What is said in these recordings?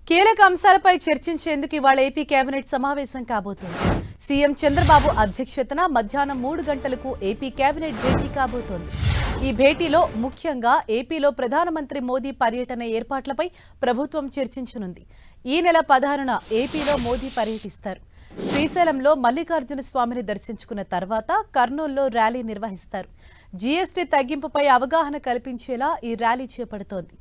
కీలక అంశాలపై చర్చించేందుకు ఇవాళ ఏపీ కేబినెట్ సమావేశం కాబోతోంది. సీఎం చంద్రబాబు అధ్యక్షతన మధ్యాహ్నం 3 గంటలకు ఏపీ కేబినెట్ భేటీ కాబోతోంది. ఈ భేటీలో ముఖ్యంగా ఏపీలో ప్రధానమంత్రి మోదీ పర్యటన ఏర్పాట్లపై ప్రభుత్వం చర్చించనుంది. ఈ నెల 16న ఏపీలో మోదీ పర్యటిస్తారు. శ్రీశైలంలో మల్లికార్జున స్వామిని దర్శించుకున్న తర్వాత కర్నూలులో ర్యాలీ నిర్వహిస్తారు. జీఎస్టీ తగ్గింపుపై అవగాహన కల్పించేలా ఈ ర్యాలీ చేపడుతోంది.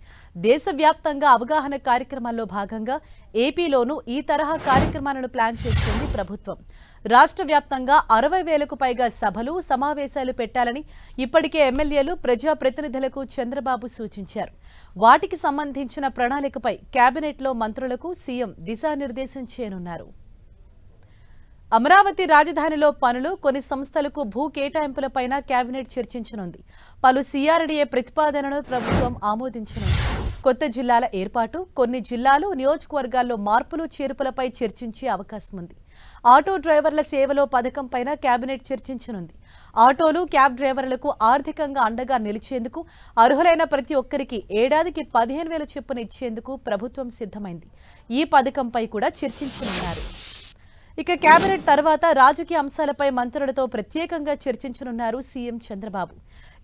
దేశవ్యాప్తంగా అవగాహన కార్యక్రమాల్లో భాగంగా ఏపీలోనూ ఈ తరహా కార్యక్రమాలను ప్లాన్ చేస్తోంది ప్రభుత్వం. రాష్ట్ర వ్యాప్తంగా 60,000కు పైగా సభలు, సమావేశాలు పెట్టాలని ఇప్పటికే ఎమ్మెల్యేలు, ప్రజాప్రతినిధులకు చంద్రబాబు సూచించారు. వాటికి సంబంధించిన ప్రణాళికపై కేబినెట్లో మంత్రులకు సీఎం దిశానిర్దేశం చేయనున్నారు. అమరావతి రాజధానిలో పనులు, కొన్ని సంస్థలకు భూ కేటాయింపులపైన కేబినెట్ చర్చించనుంది. పలు సీఆర్డీఏ ప్రతిపాదనను ప్రభుత్వం ఆమోదించనుంది. కొత్త జిల్లాల ఏర్పాటు, కొన్ని జిల్లాలు, నియోజకవర్గాల్లో మార్పులు, చేర్పులపై చర్చించే అవకాశం ఉంది. ఆటో డ్రైవర్ల సేవలో పథకంపైన కేబినెట్ చర్చించనుంది. ఆటోలు, క్యాబ్ డ్రైవర్లకు ఆర్థికంగా అండగా నిలిచేందుకు అర్హులైన ప్రతి ఒక్కరికి ఏడాదికి 15,000 చొప్పున ఇచ్చేందుకు ప్రభుత్వం సిద్ధమైంది. ఈ పథకంపై కూడా చర్చించనున్నారు. ఇక కేబినెట్ తర్వాత రాజకీయ అంశాలపై మంత్రులతో ప్రత్యేకంగా చర్చించనున్నారు సీఎం చంద్రబాబు.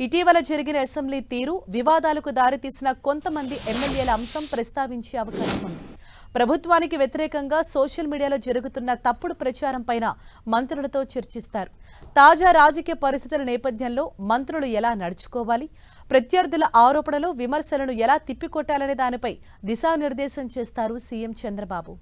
ఇటీవల జరిగిన అసెంబ్లీ తీరు, వివాదాలకు దారితీసిన కొంతమంది ఎమ్మెల్యేల అంశం ప్రస్తావించే అవకాశం ఉంది. ప్రభుత్వానికి వ్యతిరేకంగా సోషల్ మీడియాలో జరుగుతున్న తప్పుడు ప్రచారంపైన మంత్రులతో చర్చిస్తారు. తాజా రాజకీయ పరిస్థితుల నేపథ్యంలో మంత్రులు ఎలా నడుచుకోవాలి, ప్రత్యర్థుల ఆరోపణలు, విమర్శలను ఎలా తిప్పికొట్టాలనే దానిపై దిశానిర్దేశం చేస్తారు సీఎం చంద్రబాబు.